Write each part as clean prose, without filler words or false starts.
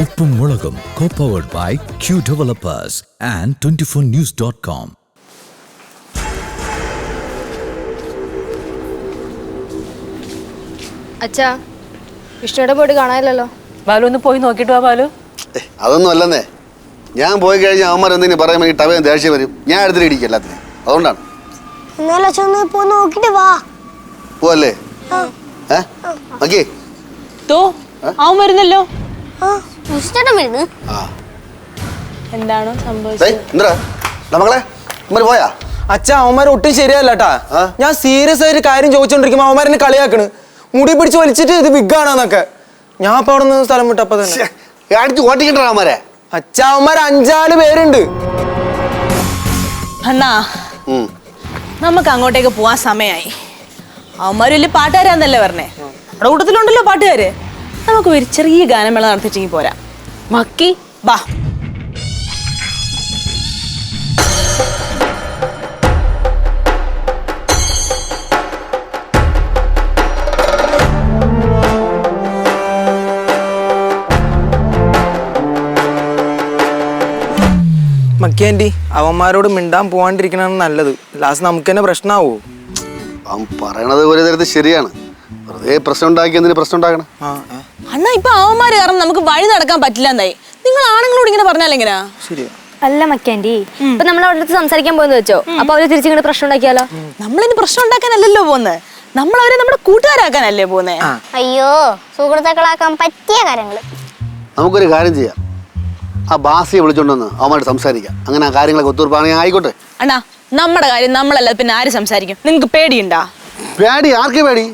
ഉപ്പും മുളകും co-powered by Q Developers and 24news.com. അച്ഛാ, വിഷ്ണുവിടെ പോയിട്ട് കാണാനില്ലല്ലോ. ബാലു ഒന്ന് പോയി നോക്കിട്ട് വാ ബാലു. അതൊന്നും അല്ലെന്നേ, ഞാൻ പോയി കഴിഞ്ഞാൽ അവന്മാർ എന്തെങ്കിലും പറയാൻ വേണ്ടി ടവയും ദേഷ്യം വരും. ഞാൻ എടുത്തിട്ട് ഇടിക്കും എല്ലാത്തിനും. അതുകൊണ്ടാണ്. പോവല്ലേ? അവൻ വരുന്നല്ലോ. എന്താണോ സംഭവിച്ചത്? പോയാ അച്ഛാ, അവന്മാർ ഒട്ടും ശരിയല്ലട്ടാ. ഞാൻ സീരിയസ് ആയിട്ട് കാര്യം ചോദിച്ചോണ്ടിരിക്കുമ്പോ അവന്മാരെന്നെ കളിയാക്കണ്, മുടി പിടിച്ച് വലിച്ചിട്ട് ഇത് ബിഗ് ആണെന്നൊക്കെ. ഞാൻ ഇപ്പൊ അവിടെ നിന്ന് സ്ഥലം വിട്ടപ്പോ തന്നെ ഓട്ടിക്കണ്ടേ അച്ഛാ, അവന്മാർ 5-6 പേരുണ്ട്. അണ്ണാ, നമുക്ക് അങ്ങോട്ടേക്ക് പോവാൻ സമയമായി. അവന്മാര് വലിയ പാട്ടുകാരാന്നല്ലേ പറഞ്ഞേ. അവിടെ കൂട്ടത്തിലുണ്ടല്ലോ പാട്ടുകാര്. നമുക്ക് ഒരു ചെറിയ ഗാനമേള നടത്തിച്ചെങ്കിൽ പോരാ. മക്കി ബാ. മക്കിയാൻറ്റി, അവന്മാരോട് മിണ്ടാൻ പോവാണ്ടിരിക്കണതാണ് നല്ലത്. ലാസ്റ്റ് നമുക്ക് തന്നെ പ്രശ്നമാവോ? അവൻ പറയണത് ഒരു തരത്തിൽ ശരിയാണ്. വെറുതെ പ്രശ്നം ഉണ്ടാക്കി എന്തിനു പ്രശ്നം ഉണ്ടാക്കണം? അണ്ണാ, ഇപ്പൊ അവന്മാര് കാരണം നമുക്ക് വഴി നടക്കാൻ പറ്റില്ല എന്നായി. നിങ്ങൾ ആണുങ്ങളോട് ഇങ്ങനെ പറഞ്ഞാൽ എങ്ങനെയാ? ശരിയാ. അല്ല മക്കാൻറ്റി, ഇപ്പൊ നമ്മൾ അവിടെ സംസാരിക്കാൻ പോയെന്ന് വെച്ചോ, അപ്പൊ അവര് തിരിച്ചിങ്ങനെ പ്രശ്നം ഉണ്ടാക്കിയാലോ? നമ്മളിനി പ്രശ്നം ഉണ്ടാക്കാനല്ലല്ലോ പോന്നെ, നമ്മളവരെ നമ്മുടെ കൂട്ടുകാരാക്കാനല്ലേ പോന്നെ. അയ്യോ, സുഹൃത്തുക്കളാക്കാൻ പറ്റിയ കാര്യങ്ങള്. നമുക്കൊരു കാര്യം ചെയ്യാം, ആ ബാസിയെ വിളിച്ചോണ്ടെന്ന് അവന്മാരോട് സംസാരിക്കാം. അങ്ങനെ ആ കാര്യങ്ങളൊക്കെ ഒത്തുതീർപ്പാണെങ്കിൽ ആയിക്കോട്ടെ. അണ്ണാ, നമ്മുടെ കാര്യം നമ്മളല്ല പിന്നെ ആര് സംസാരിക്കും? നിങ്ങൾക്ക് പേടിയുണ്ടാ? പേടി? ആർക്ക് പേടി?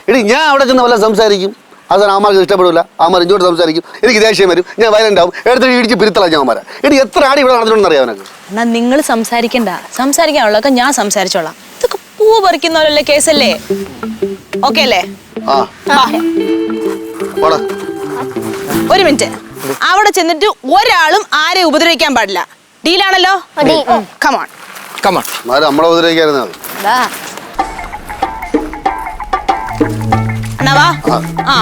എടി, ഞാൻ അവിടെ ചെന്ന് വല്ല സംസാരിക്കും, അത് അവന്മാർക്ക് ഇഷ്ടപ്പെടില്ല. അവന്മാർ ഇങ്ങോട്ട് സംസാരിക്കും, എനിക്ക് ദേഷ്യം വരും, ഞാൻ വയലന്റ് ആവും, എടുത്തിട്ട് ഇടിച്ച് പിരുത്തളാം ഞാൻ അവന്മാരെ. എടി, എത്ര ആടി ഇവിടെ നടന്നിട്ടുണ്ടെന്ന് അറിയാം അവനക്ക്. എന്നാ നിങ്ങൾ സംസാരിക്കണ്ട, സംസാരിക്കാനുള്ളതൊക്കെ ഞാൻ സംസാരിച്ചോളാം. ഇതൊക്കെ പൂ പറിക്കുന്നവരല്ലേ കേസല്ലേ? ഓക്കെ അല്ലേ? ഒരു മിനിറ്റ്, അവിടെ ചെന്നിട്ട് ഒരാളും ആരെ ഉപദ്രവിക്കാൻ പാടില്ല. ഡീലാണല്ലോ? Come on come on. നമ്മളെ ഉപദ്രവിക്കായിരുന്നു അത്. അണ്ണാ വാ. ആ,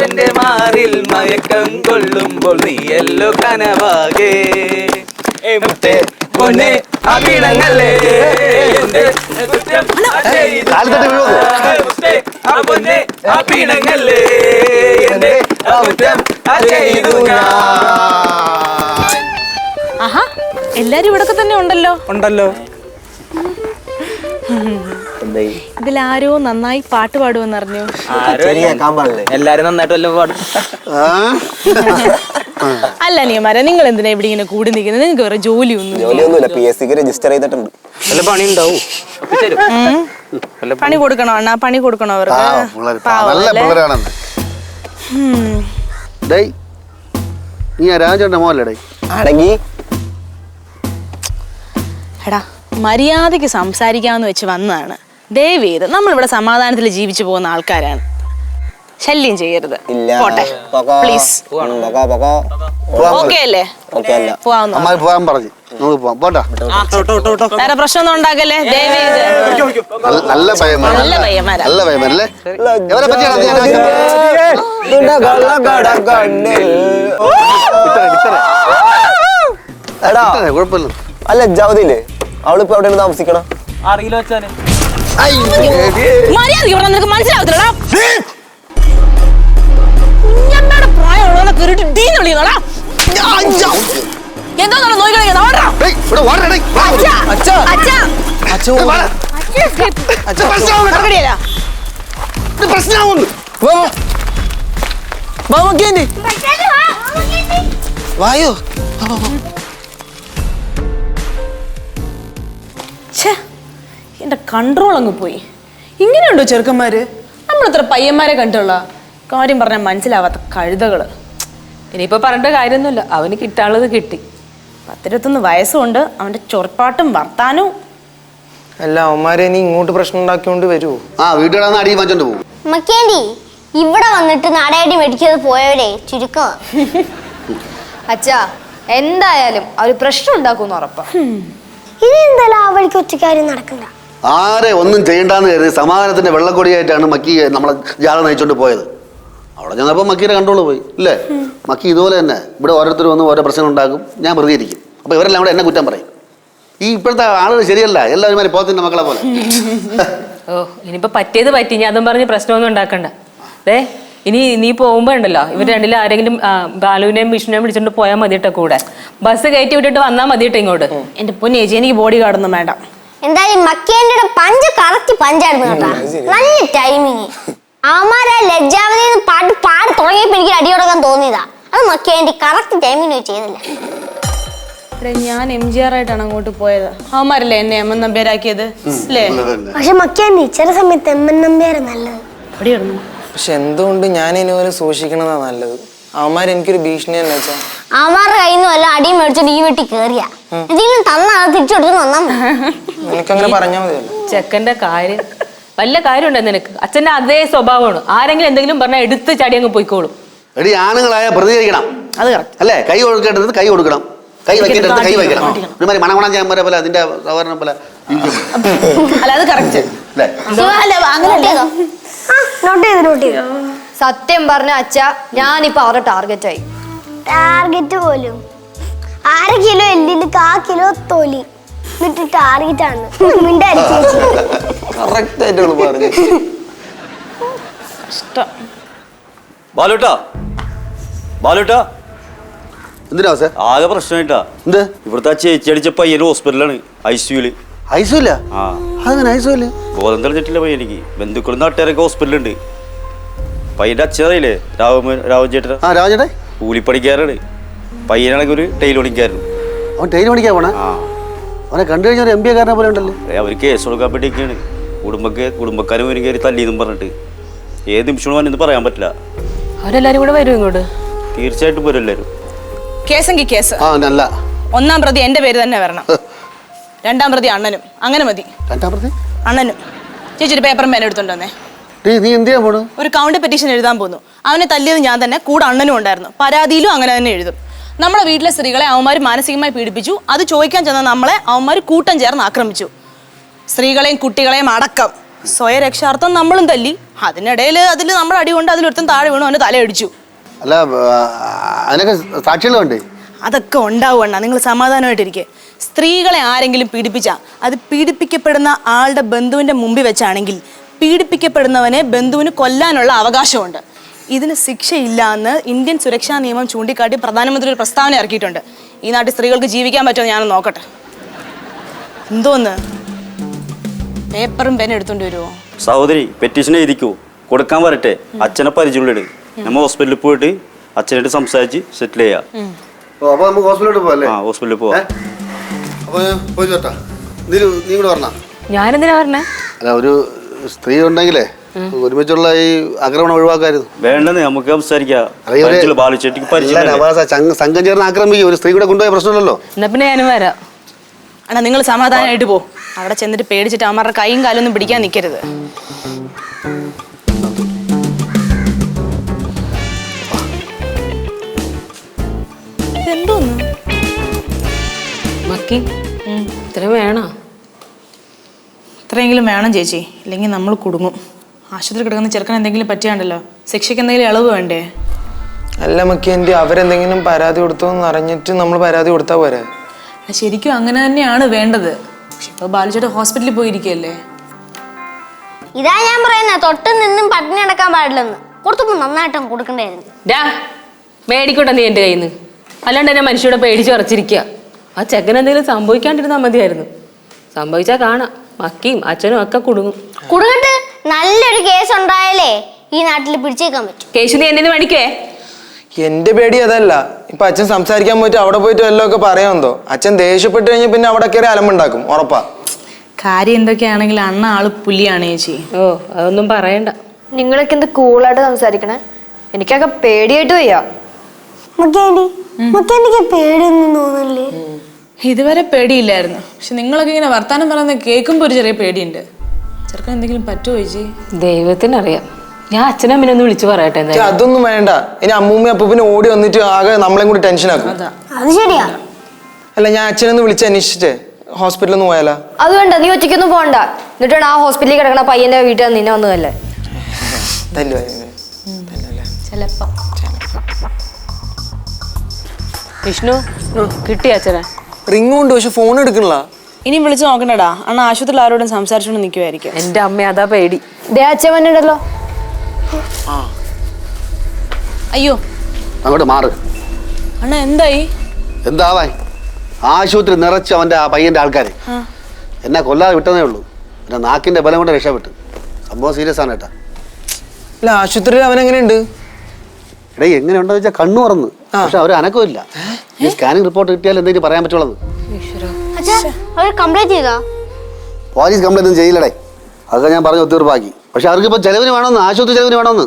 ിന്റെ മാറിൽ മയക്കം കൊള്ളുമ്പോൾ നീയല്ലോ കനവാകെ പൊന്നെ അഭിണങ്ങളേ അഭിണങ്ങളേ ആഹാ, എല്ലാരും ഇവിടെ തന്നെ ഉണ്ടല്ലോ. ഇതിലാരോ നന്നായി പാട്ട് പാടുമെന്ന് അറിഞ്ഞു. എല്ലാരും നന്നായിട്ടല്ലോ പാടും. അല്ല നീമാരെ, നിങ്ങൾ എന്തിനാ ഇവിടെ ഇങ്ങനെ കൂടി നിൽക്കുന്നത്? നിങ്ങൾക്ക് വേറെ ജോലിയൊന്നും രജിസ്റ്റർ ചെയ്തിട്ടുണ്ട്. പണി ഉണ്ടാവും. പണി കൊടുക്കണോ അണ്ണാ? പണി കൊടുക്കണോ അവർക്ക്? എടാ, മര്യാദക്ക് സംസാരിക്കാമെന്ന് വെച്ച് വന്നതാണ്. ദയവേത് നമ്മളിവിടെ സമാധാനത്തിൽ ജീവിച്ചു പോകുന്ന ആൾക്കാരാണ്. ശല്യം ചെയ്യരുത്. പോട്ടെ പ്ലീസ്. ഓക്കെ അല്ലേ? വേറെ പ്രശ്നമൊന്നും ഉണ്ടാക്കല്ലേ? നല്ല പയ്യന്മാരല്ലേ? അല്ല ജാവതില്ലേ, അവളിപ്പോ എവിടെയാണ് താമസിക്കണം? അറിയില്ല വെച്ചാല് നിനക്ക് മനസ്സിലാവത്തില്ലടാ. പ്രായമുള്ള കേറിട്ട് ഡീന്ന് വിളിക്കുന്നോടാ. എന്താ നോക്കി വായോ. എന്റെ കൺട്രോൾ അങ്ങ് പോയി. ഇങ്ങനെയുണ്ടോ ചെറുക്കന്മാര്? നമ്മളിത്ര പയ്യന്മാരെ കണ്ടുള്ള കാര്യം പറഞ്ഞാൽ മനസ്സിലാവാത്ത കഴുതകള്. ഇനിയിപ്പോ പറഞ്ഞിട്ട് കാര്യമൊന്നുമില്ല, അവന് കിട്ടാനുള്ളത് കിട്ടി. 10-21 വയസ്സുണ്ട്, അവന്റെ ചൊറപ്പാട്ടും വർത്താനവും. അല്ല അവന്മാരെ ഇനി ഇങ്ങോട്ട് പ്രശ്നം ഉണ്ടാക്കിക്കൊണ്ട് വരുമോ? വീട്ടിൽ അടി മാറ്റോണ്ട് പോകും. മക്കേണ്ടി ഇവിടെ വന്നിട്ട് നാടകടി മേടിക്കാതെ പോയവരെ ചുരുക്കമാണ്. അച്ഛാ എന്തായാലും അവർ പ്രശ്നം ഉണ്ടാക്കുമെന്ന് ഉറപ്പാ. ഇനി എന്തായാലും ആ വഴിക്ക് ഒറ്റക്കാര്യം നടക്കണ്ട. ആരെ ഒന്നും ചെയ്യണ്ടെന്ന് കരുതി സമാധാനത്തിന്റെ വെള്ളക്കൊടിയായിട്ടാണ് മക്കി നമ്മളെ ജാഥ നയിച്ചോണ്ട് പോയത്. അവിടെ ചെന്നപ്പോൾ മക്കീനെ കണ്ടോളൂ പോയി ഇല്ലേ? മക്കി ഇതുപോലെ തന്നെ ഇവിടെ ഓരോരുത്തർ വന്ന് ഓരോ പ്രശ്നം ഉണ്ടാക്കും, ഞാൻ പ്രതികരിക്കും. അപ്പോൾ ഇവരെല്ലാം കൂടെ എന്നെ കുറ്റം പറയും. ഈ ഇപ്പോഴത്തെ ആളുകൾ ശരിയല്ല, എല്ലാവരും പോത്തിന്റെ മക്കളെ പോലെ. ഓ ഇനിയിപ്പോ പറ്റിയത് പറ്റി, ഞാൻ അതും പറഞ്ഞ് പ്രശ്നമൊന്നും ഉണ്ടാക്കണ്ട. അതെ ഇനി നീ പോകുമ്പോ ഉണ്ടല്ലോ ഇവർ രണ്ടിലും ആരെങ്കിലും ബാലുവിനെയും വിഷ്ണുവിനെയും വിളിച്ചോണ്ട് പോയാൽ മതിയിട്ട കൂടെ. ബസ് കയറ്റി വിട്ടിട്ട് വന്നാൽ മതിയിട്ട ഇങ്ങോട്ട്. എന്റെ പൊന്നേച്ചി എനിക്ക് ബോഡി ഗാർഡൊന്നും വേണ്ട. എന്തായാലും മക്കേന്റെ പഞ്ച് കറക്റ്റ് പഞ്ചായിരുന്നു കേട്ടാ. നല്ല ടൈമിങ്. അവന്മാരെ ലജ്ജാവതി പാട്ട് പാടി തുടങ്ങിയപ്പോ എനിക്ക് അടി തുടങ്ങാൻ തോന്നിയതാ. അത് മക്കേന്റെ കറക്റ്റ് ടൈമിന് ചെയ്തില്ല. ഞാൻ MGR ആയിട്ടാണ് അങ്ങോട്ട് പോയത്. അവന്മാരല്ലേ എന്നെ എം എൻ നമ്പ്യാരാക്കിയത് അല്ലേ? പക്ഷെ മക്കേന്റെ ചില സമയത്ത് എം.എൻ. നമ്പ്യാരെ നല്ലത്. പക്ഷെ എന്തുകൊണ്ട് ഞാൻ ഇതുപോലെ സൂക്ഷിക്കണതാ നല്ലത്. അവന്മാർ എനിക്കൊരു ഭീഷണി തന്നെ വെച്ചാ അവന്മാരുടെ കയ്യിൽ നിന്ന് വല്ല അടിയും മേടിച്ചോണ്ട് ഈ വീട്ടിൽ കേറിയാ എന്തെങ്കിലും തന്നാ തിരിച്ചു കൊടുത്തു വന്നാ എനിക്കങ്ങനെ പറഞ്ഞാൽ മതിയല്ലോ. ചെക്കന്റെ കാര്യം വല്ല കാര്യമുണ്ടോ നിനക്ക്? അച്ഛന്റെ അതേ സ്വഭാവമാണ്. ആരെങ്കിലും എന്തെങ്കിലും പറഞ്ഞാൽ എടുത്ത് ചടി അങ്ങ് പോയിക്കോളും. എടി ആണുങ്ങളായ പ്രതികരിക്കണം. അത് കറക്റ്റ് അല്ലേ? കൈ കൊടുക്കേണ്ടത് കൈ കൊടുക്കണം, കൈ വെക്കേണ്ടത് കൈ വെക്കണം. ഒരുമാതിരി മണമണം ചെയ്യാൻ പോലെ പോലെ അതിന്റെ സഹകരണം പോലെ അല്ല അത് കറക്റ്റ് അല്ലേ? സത്യം പറഞ്ഞ അച്ഛ ഞാനിപ്പോ അവരുടെ ടാർഗറ്റ് ആയി. ടാർഗറ്റ് പോലും 1/2 കിലോ എല്ലില് 1/4 കിലോ തൊലി എന്നിട്ട് ടാർഗറ്റ് ആണ്. കറക്റ്റ് ആയിട്ട് പറഞ്ഞു. ബാലുട്ടാ ബാലുട്ടാ എന്തിനാ സാർ ആകെ പ്രശ്നമായിട്ടാ. എന്ത്? ഇവിടുത്തെ ആ ചേച്ചി അടിച്ച പയ്യൻ ഹോസ്പിറ്റലാണ്, ICUല്. ഐസുല്ല? ആ അതങ്ങനെ ഐസുല്ല? ബോധം തെളിഞ്ഞിട്ടില്ല പയ്യനിക്ക്. ബന്ധുക്കളും നാട്ടുകാരൊക്കെ ഹോസ്പിറ്റലുണ്ട്. പയ്യന്റെ അച്ഛനറിയില്ലേ രാവൻ ചേട്ടൻ? ആ രാജേട്ടേ കൂലിപ്പണിക്കാരാണ്. പയ്യനാണെങ്കിൽ ഒരു ടൈൽ പണിക്കാരൻ. അവൻ ടൈൽ പണിക്കാ പോണേ? ആ അവനെ കണ്ടു കഴിഞ്ഞാൽ MBA കാരനെ പോലെ ഉണ്ടല്ലോ. അവർ കേസ് കൊടുക്കാൻ വേണ്ടിയൊക്കെയാണ്. കുടുംബക്കാരും ഒരു കയറി തല്ലിയെന്നും പറഞ്ഞിട്ട് ഏത് നിമിഷവും അവനൊന്നും പറയാൻ പറ്റില്ല. അവരെല്ലാരും കൂടെ വരും ഇങ്ങോട്ട്. തീർച്ചയായിട്ടും വരും എല്ലാവരും. കേസെങ്കിൽ കേസ്. ആ നല്ല 1-ാം പ്രതി എന്റെ പേര് തന്നെ വരണം. 2-ാം പ്രതി അണ്ണനും. അങ്ങനെ മതി. 2-ാം പ്രതി അണ്ണനും. ചേച്ചി ഒരു പേപ്പറും പേന എടുത്തോണ്ട് വന്നേ. നീ എന്ത് ചെയ്യാൻ പോണു? ഒരു കൗണ്ടർ പെറ്റീഷൻ എഴുതാൻ പോന്നു. അവനെ തല്ലിയത് ഞാൻ തന്നെ, കൂടെ അണ്ണനും ഉണ്ടായിരുന്നു. പരാതിയിലും അങ്ങനെ തന്നെ എഴുതും. നമ്മുടെ വീട്ടിലെ സ്ത്രീകളെ അവന്മാർ മാനസികമായി പീഡിപ്പിച്ചു. അത് ചോദിക്കാൻ ചെന്ന നമ്മളെ അവന്മാർ കൂട്ടം ചേർന്ന് ആക്രമിച്ചു. സ്ത്രീകളെയും കുട്ടികളെയും അടക്കം. സ്വയരക്ഷാർത്ഥം നമ്മളും തല്ലി. അതിനിടയിൽ അതിൽ നമ്മൾ അടി കൊണ്ട് അതിലൊരുത്തം താഴെ വീണു, അവന് തലയടിച്ചു. അല്ല അതിനൊക്കെ സാക്ഷികൾ വേണ്ടേ? അതൊക്കെ ഉണ്ടാവുകണ്ണ, നിങ്ങൾ സമാധാനമായിട്ടിരിക്കെ. സ്ത്രീകളെ ആരെങ്കിലും പീഡിപ്പിച്ചാൽ അത് പീഡിപ്പിക്കപ്പെടുന്ന ആളുടെ ബന്ധുവിൻ്റെ മുമ്പിൽ വെച്ചാണെങ്കിൽ പീഡിപ്പിക്കപ്പെടുന്നവനെ ബന്ധുവിന് കൊല്ലാനുള്ള അവകാശമുണ്ട്. ഇതിന് ശിക്ഷയില്ല എന്ന് ഇന്ത്യൻ സുരക്ഷാ നിയമം ചൂണ്ടിക്കാട്ടി പ്രധാനമന്ത്രി ഒരു പ്രസ്താവന ഇറക്കിയിട്ടുണ്ട്. ഈ നാട്ടിൽ സ്ത്രീകൾക്ക് ജീവിക്കാൻ പറ്റുമോ ഞാനൊന്ന് നോക്കട്ടെ. എന്തോന്ന് പേപ്പറും പേന എടുത്തോണ്ട് വരുമോ? സഹോദരി പെറ്റീഷൻ എഴുതിക്കോ, കൊടുക്കാൻ വരട്ടെ. അച്ഛനെ പരിചയമുള്ളത് നമ്മൾ ഹോസ്പിറ്റലിൽ പോയിട്ട് അച്ഛനായിട്ട് സംസാരിച്ച് സെറ്റിൽ ചെയ്യാം. അപ്പൊ നമുക്ക് ഹോസ്പിറ്റലിലോട്ട് പോവല്ലേ? ആ ഹോസ്പിറ്റലിൽ പോവാം. അപ്പൊ പോയി ചേട്ടാ നീ കൂടെ പറഞ്ഞ. ഞാനെന്തിനാ പറഞ്ഞേ? അല്ല ഒരു സ്ത്രീ ഉണ്ടെങ്കിലേ ഒരുമിച്ചുള്ള ഈ ആക്രമണം ഒഴിവാക്കായിരുന്നു. വേണ്ടെന്ന് നമുക്ക് സംസാരിക്കാം. ബാലുച്ചേട്ടിക്ക് സംഘം ചേർന്ന് ആക്രമിക്കും. ഒരു സ്ത്രീ കൂടെ കൊണ്ടുപോയ പ്രശ്നമില്ലല്ലോ. എന്നാ പിന്നെ ഞാനും വരാം. അണ്ണാ നിങ്ങൾ സമാധാനമായിട്ട് പോ. അവിടെ ചെന്നിട്ട് പേടിച്ചിട്ട് അവന്മാരുടെ കൈയും കാലൊന്നും പിടിക്കാൻ നിൽക്കരുത്. എന്തോന്ന് മക്കി ഇത്ര വേണോ? ഇത്രയെങ്കിലും വേണം ചേച്ചി, ഇല്ലെങ്കിൽ നമ്മൾ കുടുങ്ങും. ആശുപത്രി കിടക്കുന്ന ചെറുക്കൻ എന്തെങ്കിലും പറ്റിയാണ്ടല്ലോ, ശിക്ഷയ്ക്ക് എന്തെങ്കിലും ഇളവ് വേണ്ടേ? അല്ല മക്കേന്റി അവരെന്തെങ്കിലും പരാതി കൊടുത്തോ എന്ന് അറിഞ്ഞിട്ട് നമ്മൾ പരാതി കൊടുത്താൽ പോരെ? ശരിക്കും അങ്ങനെ തന്നെയാണ് വേണ്ടത്. പക്ഷെ ഇപ്പൊ ബാലുചേട്ടൻ ഹോസ്പിറ്റലിൽ പോയിരിക്കല്ലേ. ഇതാ ഞാൻ പറയുന്നത്, തൊട്ട് നിന്നും പട്ടിണി അടക്കാൻ പാടില്ലെന്ന്. കൊടുത്തപ്പോ നന്നായിട്ടും കൊടുക്കണ്ടായിരുന്നു. മേടിക്കോട്ടെ നീ എൻ്റെ കയ്യിൽ നിന്ന്. അല്ലാണ്ട് എന്നെ മനുഷ്യയുടെ പേടിച്ച് ഉറച്ചിരിക്കുക. ആ ചെക്കൻ എന്തെങ്കിലും സംഭവിക്കാണ്ടിരുന്നാൽ മതിയായിരുന്നു. സംഭവിച്ചാൽ കാണാം, മക്കിയും അച്ഛനും ഒക്കെ കുടുങ്ങും. കുടുങ്ങട്ട് നല്ലൊരു കേസ് ഉണ്ടായാലേ ഈ നാട്ടിൽ പിടിച്ചേക്കാൻ പറ്റും. കേശു നീ എന്തിനു മേടിക്കേ? എന്റെ പേടി അതല്ല. ഇപ്പൊ അച്ഛൻ സംസാരിക്കാൻ പോയിട്ട് അവിടെ പോയിട്ട് വല്ലതും ഒക്കെ പറയാമെന്തോ. അച്ഛൻ ദേഷ്യപ്പെട്ട് കഴിഞ്ഞാൽ പിന്നെ അവിടെ കയറി അലമ്പുണ്ടാക്കും, ഉറപ്പാ. കാര്യം എന്തൊക്കെയാണെങ്കിലും അണ്ണ ആള് പുലിയാണ് ചേച്ചി. ഓ അതൊന്നും പറയണ്ട. നിങ്ങളൊക്കെ എന്ത് കൂളായിട്ട് സംസാരിക്കണേ. എനിക്കൊക്കെ പേടിയായിട്ട് വയ്യ. പേടിയൊന്നും തോന്നില്ലേ? ഇതുവരെ പേടിയില്ലായിരുന്നു. പക്ഷെ നിങ്ങളൊക്കെ ഇങ്ങനെ വർത്താനം പറയുന്നത് കേൾക്കുമ്പോ ഒരു ചെറിയ പേടിയുണ്ട്. ചെറുക്കൻ എന്തെങ്കിലും പറ്റുമോ ചേച്ചി? ദൈവത്തിനറിയാം. ഞാൻ അച്ഛനും അമ്മനെ ഒന്ന് വിളിച്ചു പറയട്ടെ ചേ, എന്തായാലും. അതൊന്നും വേണ്ട. ഇനി അമ്മൂമ്മ അപ്പൂപ്പിനെ ഓടി വന്നിട്ട് ആകെ നമ്മളെയും കൂടി ടെൻഷൻ ആക്കും. അത് ശരിയാ. അല്ല ഞാൻ അച്ഛനൊന്ന് വിളിച്ച് അന്വേഷിച്ചേ ഹോസ്പിറ്റലിൽ ഒന്ന് പോയാലോ? അത് വേണ്ട, നീ ഒറ്റയ്ക്കൊന്നും പോകണ്ട. എന്നിട്ടാണ് ആ ഹോസ്പിറ്റലിൽ കിടക്കണ പയ്യന്റെ വീട്ടിൽ നിന്നെ വന്നതല്ലേ. ചെലപ്പോ വിഷ്ണു കിട്ടി അച്ഛനെ. റിംഗ് ഉണ്ട് പക്ഷെ ഫോൺ എടുക്കണില്ല. ഇനി വിളിച്ചു നോക്കണടാ, അണ്ണ ആശുപത്രിയിൽ ആരോടും സംസാരിച്ചോണ്ട് നിൽക്കുമായിരിക്കും. എന്റെ അമ്മ അതാ പേടി. ദേ അച്ഛൻ വന്നിട്ടല്ലോ. അയ്യോ അങ്ങോട്ട് മാറ്. അണ്ണ എന്തായി? എന്താവാൻ? ആശുപത്രി നിറച്ച് അവൻ്റെ ആ പയ്യൻ്റെ ആൾക്കാർ എന്നെ കൊല്ലാതെ വിട്ടതേ ഉള്ളൂ. പിന്നെ നാക്കിൻ്റെ ബലം കൊണ്ട് രക്ഷപ്പെട്ടു. സംഭവം സീരിയസ് ആണ് കേട്ടാ. അല്ല ആശുപത്രിയിൽ അവൻ എങ്ങനെയുണ്ട്? എടേ എങ്ങനെയുണ്ടെന്ന് വെച്ചാൽ കണ്ണു തുറന്ന്, പക്ഷെ അവർ അനക്കമില്ല. ഈ സ്കാനിങ് റിപ്പോർട്ട് കിട്ടിയാൽ എന്തെങ്കിലും പറയാൻ പറ്റുള്ളത്. അച്ഛാ അവർ കംപ്ലൈന്റ് ചെയ്താ? പോലീസ് കംപ്ലൈൻറ്റ് ഒന്നും ചെയ്യില്ലടേ. അതൊക്കെ ഞാൻ പറഞ്ഞ് ഒത്തുതീർപ്പാക്കി. പക്ഷെ അവർക്കിപ്പോൾ ചിലവിന് വേണമെന്ന്, ആശുപത്രി ചിലവിന് വേണമെന്ന്.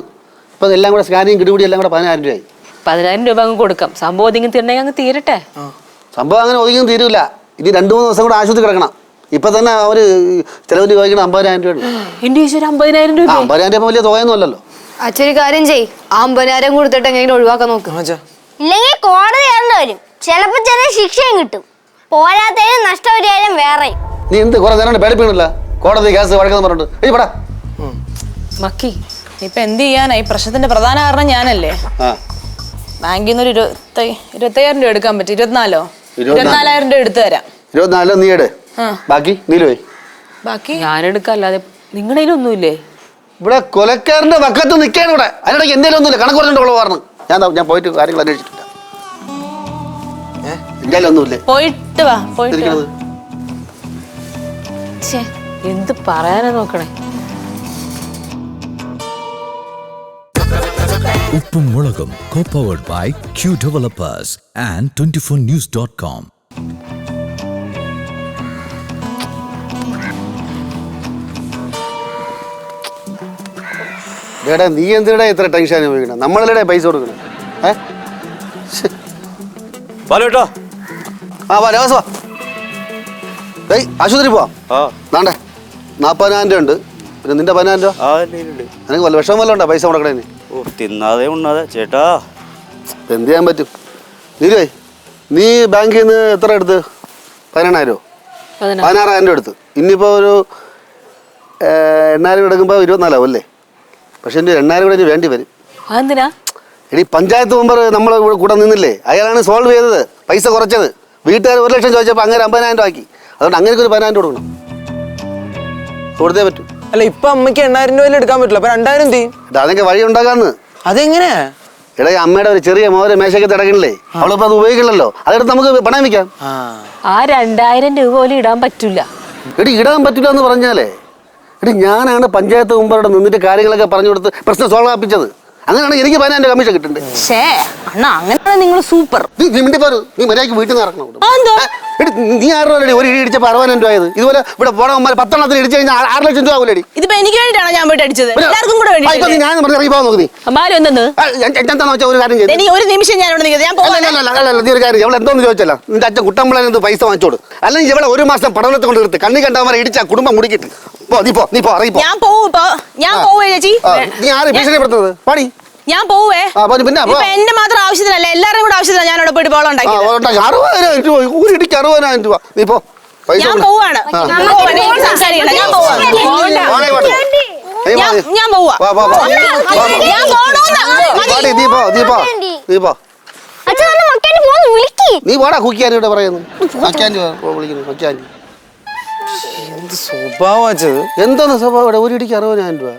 ഇപ്പം എല്ലാം കൂടെ സ്കാനിങ് കിടിപിടി എല്ലാം കൂടെ 10,000 രൂപയായി. 10,000 രൂപ അങ്ങ് കൊടുക്കാം. സംഭവം ഒതുങ്ങി തീരണമെങ്കിൽ അങ്ങ് തീരട്ടെ. സംഭവം അങ്ങനെ ഒതുങ്ങിയും തീരില്ല. ഇനി 2-3 ദിവസം കൂടെ ആശുപത്രി കിടക്കണം. ഇപ്പം തന്നെ അവർ ചിലവിന് ചോദിക്കണം 50,000 രൂപയാണ്. എന്റെ ഈശ്വര 50,000 രൂപ. 50,000 രൂപ വലിയ തുകയൊന്നും അല്ലല്ലോ. അച്ഛനൊരു കാര്യം ചെയ്, ആ 50,000 കൊടുത്തിട്ട് എങ്ങനെയും ഒഴിവാക്കാൻ നോക്ക്. ഇല്ലെങ്കിൽ കോടതി കയറേണ്ടി വരും. ചിലപ്പോ ചെറിയ ശിക്ഷയും കിട്ടും. പോരാത്തതിന് നഷ്ടപരിഹാരം വേറെ. നീ എന്ത് കുറെ നേരം പേടിപ്പിക്കണില്ല? കോടതി കേസ് വഴക്കെന്ന് പറഞ്ഞിട്ട് എഴുപടാ. മക്കി ഇപ്പൊ എന്ത് ചെയ്യാനാ? ഈ പ്രശ്നത്തിന്റെ പ്രധാന കാരണം ഞാനല്ലേ. ബാങ്കിൽ നിന്ന് ഒരു 25,000 രൂപ എടുക്കാൻ പറ്റും. 24,000 രൂപ എടുത്തു തരാം. 24 നീ എട്, ബാക്കി നീല് പോയി. ബാക്കി ഞാനെടുക്കാം, അല്ലാതെ നിങ്ങളുടെ കയ്യിലൊന്നുമില്ലേ? ഇവിടെ കൊലക്കാരന്റെ പക്കത്ത് നിൽക്കാണ് ഇവിടെ. അതിനിടയ്ക്ക് എന്തെങ്കിലും ഒന്നുമില്ല, കണക്ക് പറഞ്ഞിട്ടുള്ള പറഞ്ഞു. ഞാൻ പോയിട്ട് കാര്യങ്ങൾ അന്വേഷിച്ചിട്ടില്ല. എന്തായാലും ഒന്നുമില്ലേ. പോയിട്ട് വാ, പോയിട്ട് വാ. ഛേ, എന്ത് പറയാനാ നോക്കണേ. ഉപ്പും മുളകും co-powered by Q Developers and 24news.com. എടാ നീ എന്തിനാ ഇത്ര ടെൻഷൻ അനുഭവിക്കണം? നമ്മളല്ലേ പൈസ കൊടുക്കണം. കേട്ടോ ആശുപത്രി പോവാം. നാണ്ടേ 40,000 രൂപ ഉണ്ട്. പിന്നെ നിന്റെ 10,000 രൂപ നിനക്ക് വല്ല വിഷമം വല്ല ഉണ്ടോ പൈസ മുടക്കണേന്? ഓ തിന്നാതെ ഉണ്ണാതെ ചേട്ടാ എന്ത് ചെയ്യാൻ പറ്റും? നീലേ നീ ബാങ്കിൽ നിന്ന് എത്ര എടുത്ത്? 18,000 രൂപ 16,000 രൂപ എടുത്ത്. ഇനിയിപ്പോൾ ഒരു 8,000 എടുക്കുമ്പോൾ 24,000 അല്ലേ? പക്ഷെ എൻ്റെ 8,000 കൂടെ ഇനി വേണ്ടി വരും. അതെന്തിനാ? ഇനി പഞ്ചായത്ത് മെമ്പർ നമ്മൾ കൂടെ നിന്നില്ലേ, അയാളാണ് സോൾവ് ചെയ്തത്, പൈസ കുറച്ചത്. വീട്ടുകാർ 1 ലക്ഷം ചോദിച്ചപ്പോൾ അങ്ങനെ 50,000 രൂപ ആക്കി. അതുകൊണ്ട് അങ്ങനെയൊക്കെ ഒരു 10,000 കൊടുക്കണം, കൊടുത്തേ പറ്റൂ. അല്ല ഇപ്പൊ അമ്മയ്ക്ക് 8,000 രൂപയിൽ എടുക്കാൻ പറ്റില്ല, അപ്പൊ 2,000 എന്ത് ചെയ്യും? അതൊക്കെ വഴി ഉണ്ടാക്കാന്ന്. അതെങ്ങനെയാ? എടാ അമ്മയുടെ ഒരു ചെറിയ മോര് മേശയ്ക്ക് തിടക്കണില്ലേ, അവളിപ്പോൾ അത് ഉപയോഗിക്കണല്ലോ, അതെടുത്ത് നമുക്ക് പണയം വയ്ക്കാം. ആ 2,000 രൂപ പോലും ഇടാൻ പറ്റൂല. എടി ഇടാൻ പറ്റില്ല എന്ന് പറഞ്ഞാലേ, എടി ഞാനാണ് പഞ്ചായത്ത് മുമ്പവിടെ നിന്നിട്ട് കാര്യങ്ങളൊക്കെ പറഞ്ഞു കൊടുത്ത് പ്രശ്നം സോൾവ് ആപ്പിച്ചത്. അങ്ങനെയാണെങ്കിൽ എനിക്ക് 10,000 രൂപ കമ്മീഷൻ കിട്ടുന്നുണ്ട്. അണ്ണ അങ്ങനെയാണ് നിങ്ങൾ സൂപ്പർ. നീ മിണ്ടി പോരു, നീ മര്യാദയ്ക്ക് വീട്ടിൽ നിന്ന് ഇറക്കണം. നീ 6 രൂപ ഒരു ഇടി ഇടിച്ചപ്പോൾ 60,000 രൂപ ആയത്. ഇതുപോലെ ഇവിടെ പോണവന്മാർ 10 ഇടിച്ചു കഴിഞ്ഞാൽ 6 ലക്ഷം രൂപ ആവൂലേ? ഇതിപ്പോ എനിക്ക് വേണ്ടിയിട്ടാണോ ഞാൻ പോയിട്ട് അടിച്ചത്? എല്ലാവർക്കും കൂടെ വേണ്ടി. ഞാൻ പറഞ്ഞ ഇറങ്ങിപ്പോ നോക്കി. നീ അമ്മാരും എന്തെന്ന് എന്താണെന്ന് വെച്ചാൽ ഒരു കാര്യം ചെയ്തു. എനിക്ക് ഒരു നിമിഷം ഞാൻ ഇവിടെ നിൽക്കുന്നത്. ഞാൻ പോകാൻ നീ ഒരു കാര്യം, അവൾ എന്തോന്ന് ചോദിച്ചല്ല, നിന്റെ അച്ഛൻ കുട്ടമ്പളന് പൈസ വാങ്ങിച്ചോട്. അല്ലെങ്കിൽ ഇവിടെ 1 മാസം പഠനത്തെ കൊണ്ട് എടുത്ത് കണ്ണി കണ്ടവന്മാരെ ഇടിച്ചാ കുടുംബം മുടിക്കിട്ട്. നീ പോ അറിയിപ്പോ. ഞാൻ പോവും ഇപ്പൊ. ഞാൻ പോവേ ചേച്ചി. നീ ആര് ഭീഷണിപ്പെടുത്തുന്നത്? പാടി. ഞാൻ പോവേ. പിന്നെ എന്റെ മാത്രം ആവശ്യത്തിനല്ല, എല്ലാവരും കൂടെ ആവശ്യത്തിനാണ് ഞാൻ അവിടെ പോയിട്ട് ബോളം ഉണ്ടാക്കി. 60,000 രൂപ, ഒരു ഇടിക്ക് 60,000 രൂപ. നീ പോ, പൈസ ഞാൻ പോവാണ്. സംസാരിക്കണം, ഞാൻ പോവാ. ഞാൻ പോവാ. നീ പോടാ കുക്കിയാൻ ഇവിടെ പറയുന്നു. വിളിക്കുന്നു എന്ത് സ്വഭാവം? എന്തോന്ന് സ്വഭാവം? ഇവിടെ ഒരു ഇടിക്ക് 60,000 രൂപ.